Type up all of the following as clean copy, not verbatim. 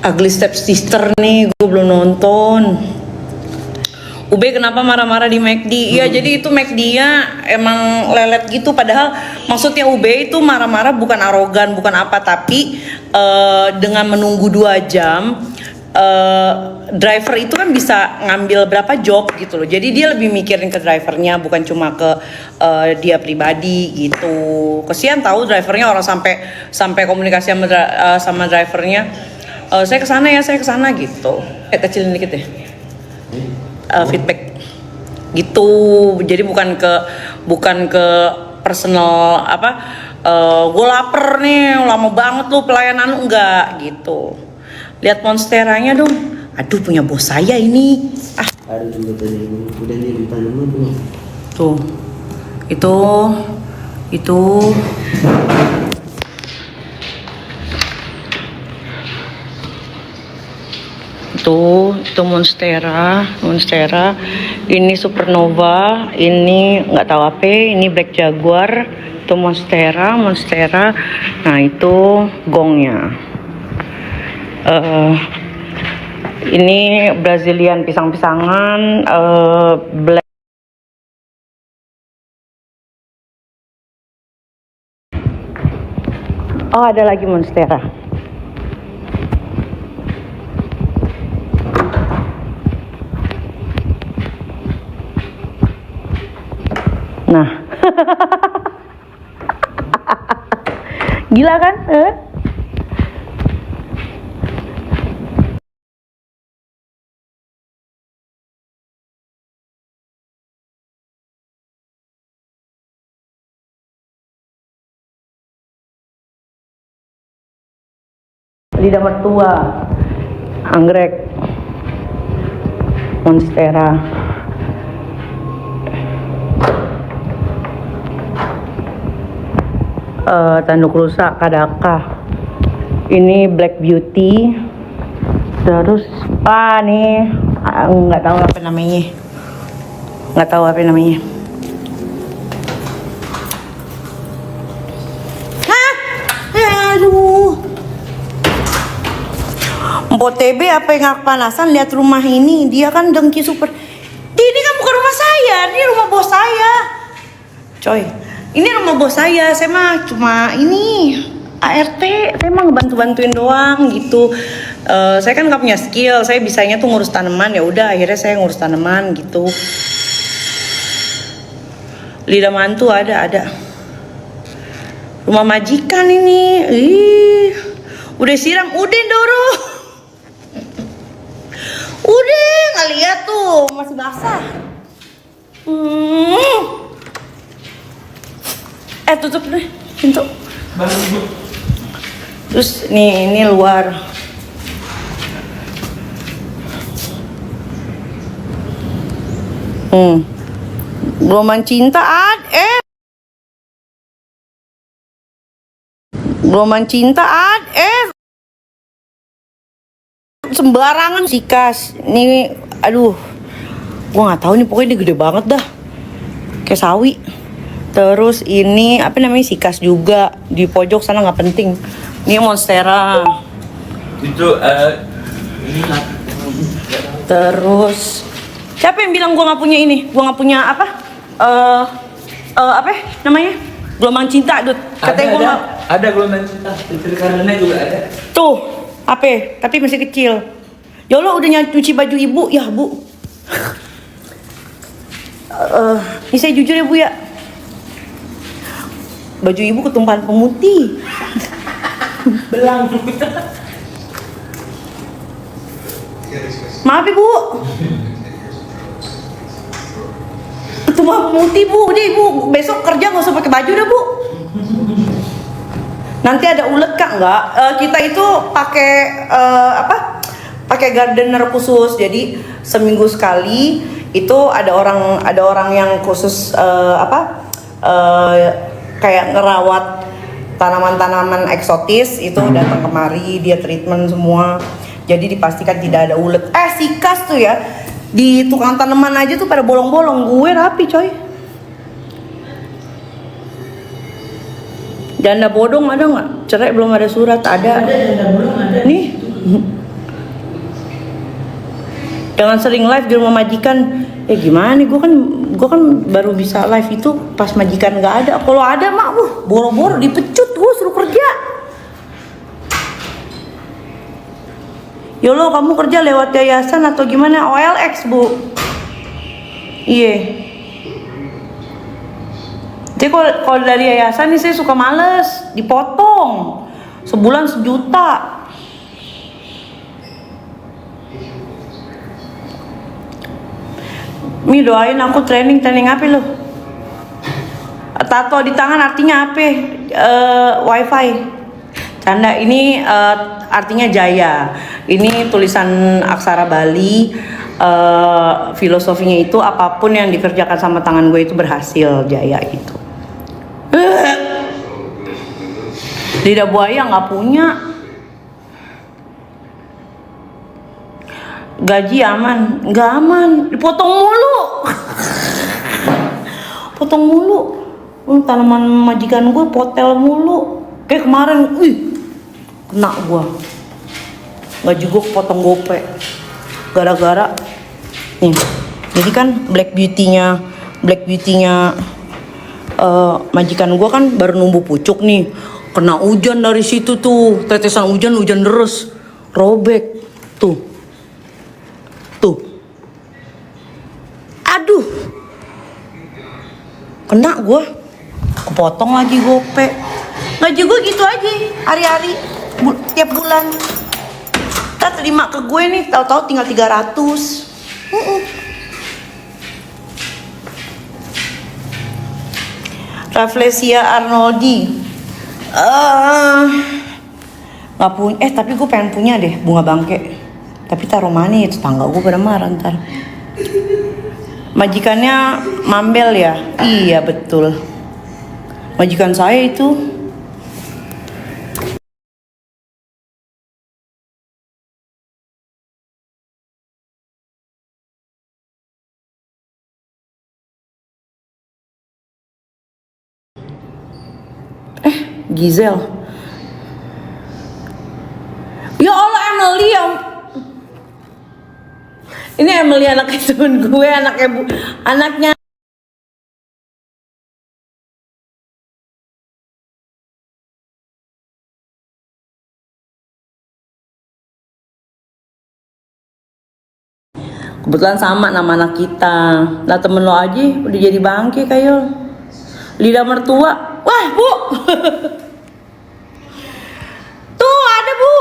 Ugly Stepsister nih, gue belum nonton. Ube kenapa marah-marah di McD? Ya jadi itu McD-nya emang lelet gitu. Padahal maksudnya Ube itu marah-marah bukan arogan, bukan apa. Tapi dengan menunggu 2 jam, driver itu kan bisa ngambil berapa job gitu loh. Jadi dia lebih mikirin ke drivernya, bukan cuma ke dia pribadi gitu. Kesian tahu drivernya, orang sampai komunikasi sama drivernya. Saya kesana ya, saya kesana gitu. Kecilin dikit deh. Feedback gitu. Jadi bukan ke personal apa, gue lapar nih, lama banget lu pelayanan, enggak gitu. Lihat monsteranya dong. Aduh, punya bos saya ini. Ada juga tadi udah nih tanaman belum? Tuh. Itu Monstera, ini Supernova, ini nggak tahu apa, ini Black Jaguar, itu Monstera. Nah itu gongnya. Ini Brazilian pisang-pisangan, Black. Oh, ada lagi Monstera. Nah, gila kan? Lidah mertua, anggrek, Monstera. Tanduk rusak, kadaka. Ini Black Beauty. Terus nih nggak tahu apa namanya. Hah? Aduh. Mpok TB apa yang nggak kepanasan lihat rumah ini? Dia kan dengki super. Ini kan bukan rumah saya, ini rumah bos saya. Coy, ini rumah bos saya mah cuma ini ART, saya mah ngebantu-bantuin doang gitu. Saya kan nggak punya skill, saya bisanya tuh ngurus tanaman, ya udah akhirnya saya ngurus tanaman gitu. Lidah mantu ada. Rumah majikan ini, udah siram, udah Doro. Udah nggak lihat tuh masih basah. Tutup deh pintu. Terus ini luar. Gelombang cinta sembarangan sikas. Ini aduh. Gua nggak tahu nih, pokoknya dia gede banget dah. Kayak sawi. Terus ini apa namanya, sikas juga di pojok sana, nggak penting. Ini Monstera. Itu ini Terus siapa yang bilang gua nggak punya ini? Gua nggak punya apa? Apa namanya? Gelombang cinta, Dut. Katanya gua nggak. Ada gelombang cinta. Filter karena juga ada. Tuh, apa? Tapi masih kecil. Ya Allah, udah nyuci baju ibu, ya Bu. Ini saya jujur ya Bu ya. Baju ibu ketumpahan pemutih. Belang. Maaf Ibu. Ketumpahan pemutih Bu. Udah Ibu, besok kerja nggak usah pakai baju dah Bu. Nanti ada ulet Kak, enggak? Kita itu pakai pakai gardener khusus. Jadi seminggu sekali itu ada orang yang khusus kayak ngerawat tanaman-tanaman eksotis itu, datang kemari, dia treatment semua. Jadi dipastikan tidak ada ulet. Sikas tuh ya. Di tukang tanaman aja tuh pada bolong-bolong. Gue rapi, coy. Janda bodong ada nggak? Cerai belum ada surat. Ada. Janda bodong ada. Nih. Jangan sering live di rumah majikan. Gimana nih, gue kan baru bisa live itu pas majikan nggak ada. Kalau ada mak, boro-boro dipecut gue suruh kerja. Yolo, kamu kerja lewat yayasan atau gimana? OLX bu. Iya. Jadi kalau dari yayasan nih saya suka males, dipotong sebulan 1 juta. Mi doain aku training apa lo? Tato di tangan artinya apa? Wifi. Canda, ini artinya jaya. Ini tulisan aksara Bali. Filosofinya itu apapun yang dikerjakan sama tangan gue itu berhasil, jaya gitu. Lidah buaya nggak punya. Gaji aman, nggak aman, dipotong mulu. Potong mulu. Tanaman majikan gue potel mulu. Kayak kemarin, kena gue. Gaji gue potong gope. Gara-gara nih. Jadi kan black beauty-nya majikan gue kan baru numbuh pucuk nih. Kena hujan dari situ tuh, tetesan hujan deres, robek tuh. Aduh, kena gue, kepotong lagi gope. Gaji gue gitu aja, hari-hari, tiap bulan. Kita terima ke gue nih, tahu-tahu tinggal 300. Rafflesia Arnoldi, nggak punya. Tapi gue pengen punya deh bunga bangke. Tapi taruh mana ya, tetangga gue pada marah ntar. Majikannya Mambel ya? Iya betul. Majikan saya itu. Gizel. Ya Allah, Emily ya. Ini Emily anaknya temen gue, anaknya. Kebetulan sama nama anak kita. Nah temen lo aja udah jadi bangke kayak lidah mertua. Wah bu. Tuh ada bu.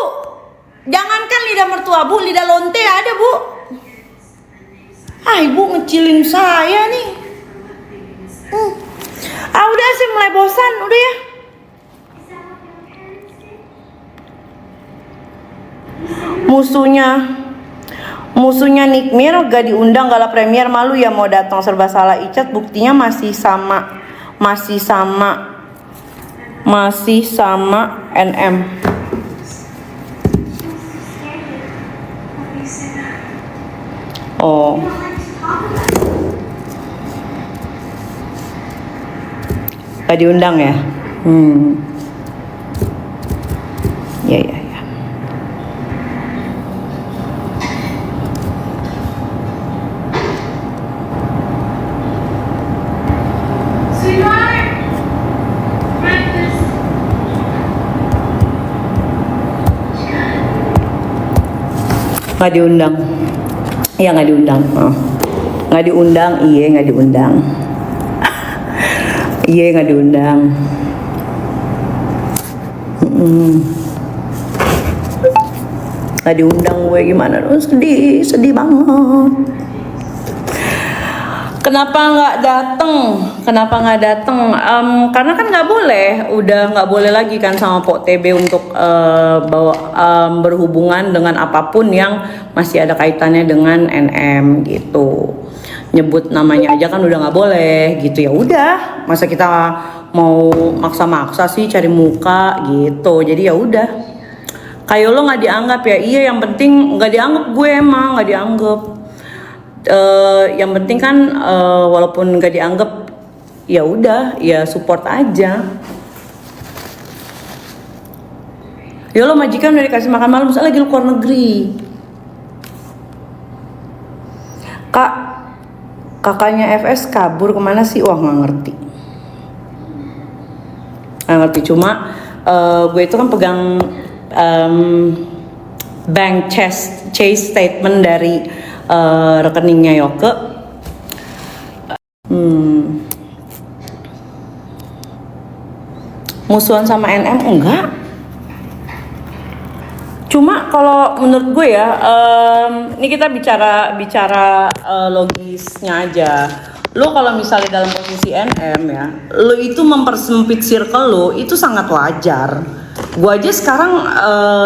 Jangankan lidah mertua bu, lidah lonte ada bu. Ibu ngecilin saya nih. Udah sih mulai bosan, udah ya. Musuhnya Nick Mir gak diundang gala premier, malu ya mau datang, serba salah Icat, buktinya masih sama NM. Oh. Gak diundang ya? Ya. Nggak diundang. Iya nggak diundang. Nggak diundang. Iya nggak diundang. Iya nggak diundang. Nggak diundang gue, gimana? Sedih banget. Kenapa nggak datang? Karena kan nggak boleh, udah nggak boleh lagi kan sama Pok TB untuk berhubungan dengan apapun yang masih ada kaitannya dengan NM gitu. Nyebut namanya aja kan udah nggak boleh gitu. Ya udah, masa kita mau maksa-maksa sih cari muka gitu. Jadi ya udah. Kayak lo nggak dianggap ya. Iya, yang penting nggak dianggap, gue emang nggak dianggap. Yang penting kan walaupun nggak dianggap, ya udah, ya support aja. Ya lo majikan udah dikasih makan malam, misalnya lagi lo keluar negeri. Kak, kakaknya FS kabur kemana sih? Wah, nggak ngerti. Cuma gue itu kan pegang bank chase statement dari rekeningnya Yoke. Musuhan sama NM enggak. Cuma kalau menurut gue ya, ini kita bicara logisnya aja. Lo kalau misalnya dalam posisi NM ya, lo itu mempersempit circle lo itu sangat wajar. Gue aja sekarang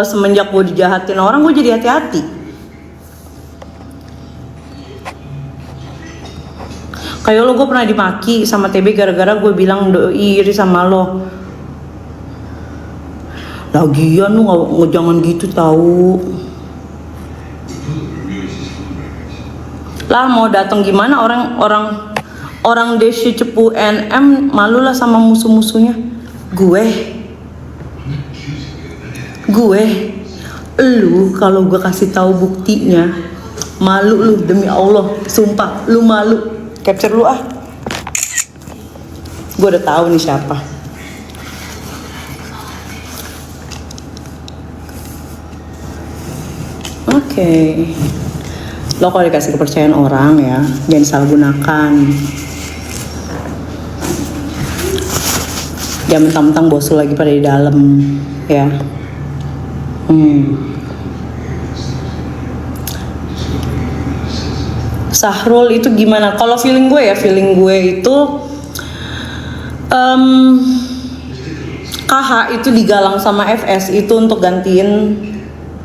semenjak gue dijahatin orang, gue jadi hati-hati. Kayak lo, gue pernah dimaki sama TB gara-gara gue bilang doi iri sama lo. Lagian lu nggak jangan gitu tahu. Lah mau datang gimana orang Desi cepu NM malu lah sama musuh-musuhnya. Gue lu kalau gue kasih tahu buktinya malu lu, demi Allah, sumpah lu malu. Capture lu ah. Gue udah tahu nih siapa. Oke. Lo kalau dikasih kepercayaan orang ya, jangan salah gunakan. Jangan mentang-mentang bos lo lagi pada di dalam ya. Sahrul itu gimana? Kalau feeling gue itu KH itu digalang sama FS itu untuk gantiin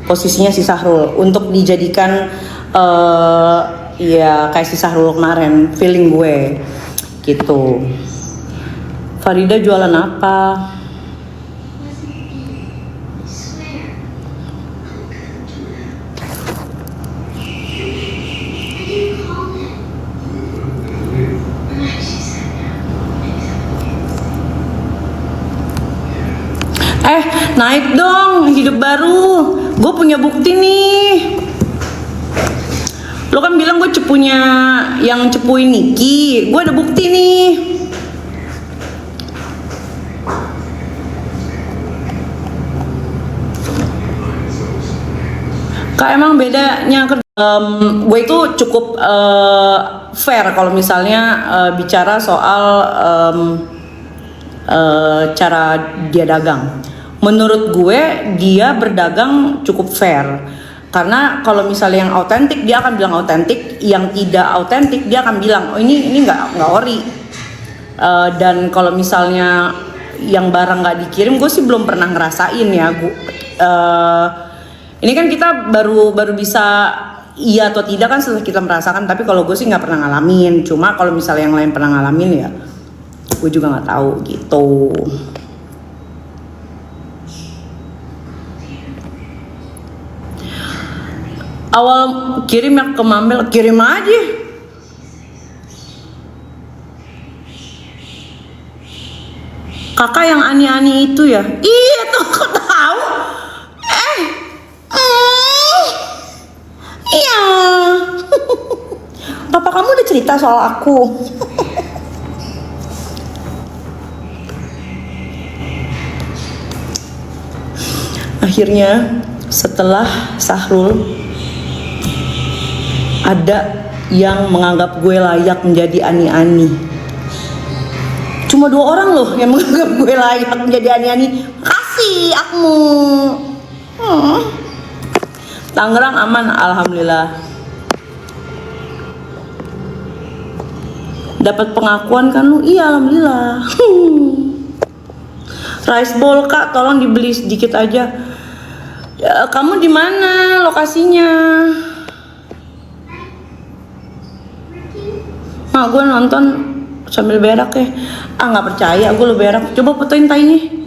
posisinya si Sahrul, untuk dijadikan ya kayak si Sahrul kemarin, feeling gue gitu. Farida jualan apa? Naik dong, hidup baru. Gue punya bukti nih. Lo kan bilang gue cepunya yang cepuin Niki. Gue ada bukti nih. Kak, emang bedanya gue itu cukup fair kalau misalnya bicara soal cara dia dagang. Menurut gue dia berdagang cukup fair, karena kalau misalnya yang autentik dia akan bilang autentik, yang tidak autentik dia akan bilang oh ini nggak ori. Dan kalau misalnya yang barang nggak dikirim, gue sih belum pernah ngerasain ya. Ini kan kita baru bisa iya atau tidak kan setelah kita merasakan, tapi kalau gue sih nggak pernah ngalamin. Cuma kalau misalnya yang lain pernah ngalamin ya gue juga nggak tahu gitu. Awal kirim ya ke Mambel, kirim aja. Kakak yang ani-ani itu ya? Iya tuh, kok tahu? Iya. Papa kamu udah cerita soal aku. Akhirnya setelah Sahrul ada yang menganggap gue layak menjadi ani-ani. Cuma 2 orang loh yang menganggap gue layak menjadi ani-ani. Makasih Akmu. Tangerang aman, alhamdulillah. Dapat pengakuan kan lu? Iya, alhamdulillah. Rice bowl Kak, tolong dibeli sedikit aja. Ya, kamu di mana lokasinya? Mak, gue nonton sambil berak ya. Nggak percaya, gue lo berak. Coba fotoin tainya.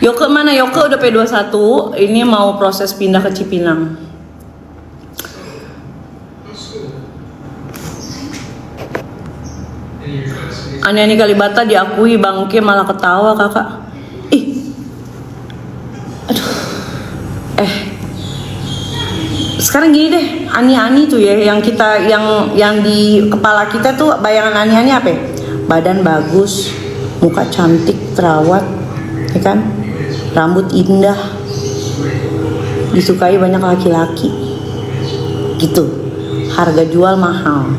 Yoke mana? Yoke udah P21. Ini mau proses pindah ke Cipinang. Ani-ani Kalibata diakui, Bangke malah ketawa kakak. Ih, aduh. sekarang gini deh, Ani-Ani tuh ya, yang kita yang di kepala kita tuh bayangan Ani-Ani apa ya? Badan bagus, muka cantik, terawat, ya kan? Rambut indah, disukai banyak laki-laki, gitu. Harga jual mahal.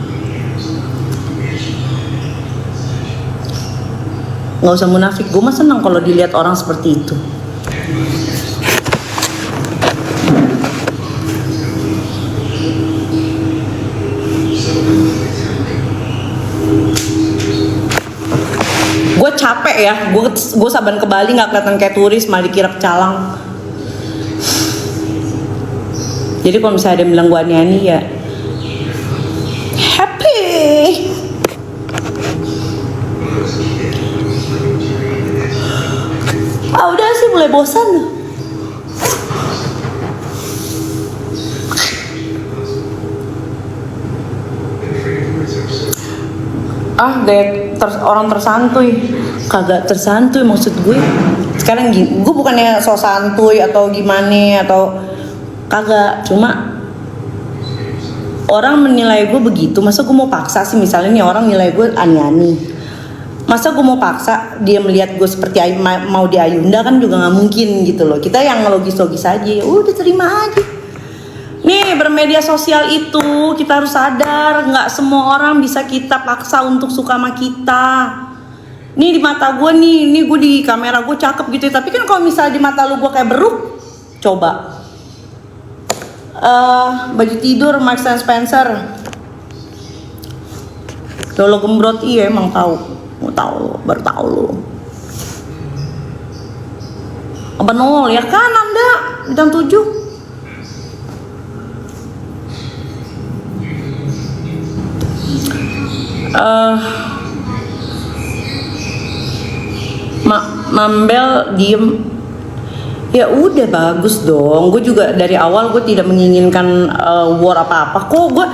Nggak usah munafik, gue mah senang kalau dilihat orang seperti itu. Gue capek ya, gue saban ke Bali nggak kelihatan kayak turis, malah dikira kecalang. Jadi kalau misalnya ada yang bilang gue Ani-Ani ya happy. Udah sih mulai bosan. Orang tersantuy, kagak tersantuy maksud gue. Sekarang gini, gue bukannya so santuy atau gimana atau kagak, cuma orang menilai gue begitu. Masa gue mau paksa sih? Misalnya nih orang nilai gue Ani-Ani, masa gue mau paksa dia melihat gue seperti mau di Ayunda? Kan juga nggak mungkin gitu loh. Kita yang logis-logis aja, udah terima aja. Nih, bermedia sosial itu kita harus sadar, nggak semua orang bisa kita paksa untuk suka sama kita. Nih di mata gue nih gue di kamera gue cakep gitu ya, tapi kan kalau misalnya di mata lu gue kayak beruk, coba. Baju tidur Marks and Spencer, Dolo gembrot, iya emang tahu, mau tahu baru tahu lu. Apa nol ya kan Anda bintang 7. Mambel diem. Ya udah bagus dong. Gue juga dari awal gue tidak menginginkan war apa-apa. Kok gue,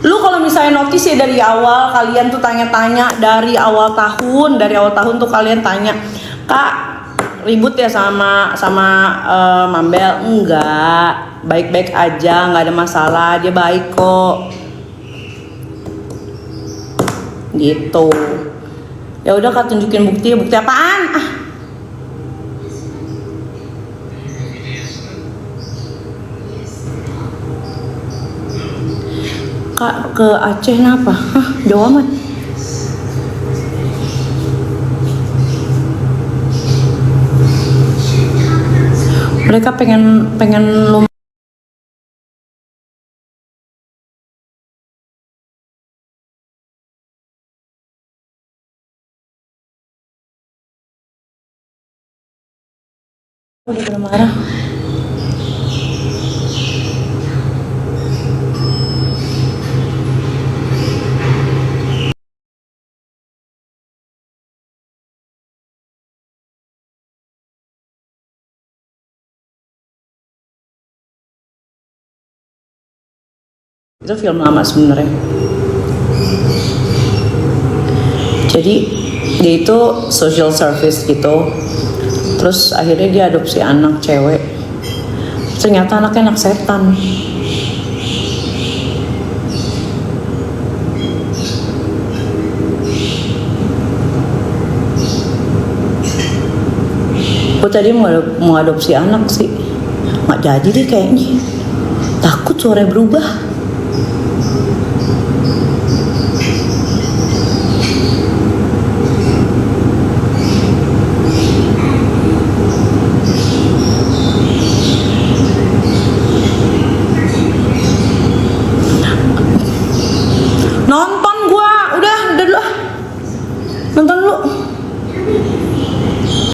lu kalau misalnya notice ya dari awal kalian tuh tanya-tanya dari awal tahun tuh kalian tanya, Kak ribut ya sama Mambel? Enggak, baik-baik aja, nggak ada masalah, dia baik kok. Gitu. Ya udah Kak, tunjukin bukti apaan? Kak ke Aceh kenapa? Jauh amat. Mereka pengen lu. Udah pernah marah. Itu film lama sebenarnya. Jadi dia itu social service gitu. Terus akhirnya dia adopsi anak cewek. Ternyata anaknya anak setan. Gue tadi mau adopsi anak sih, nggak jadi deh kayaknya. Takut suaranya berubah.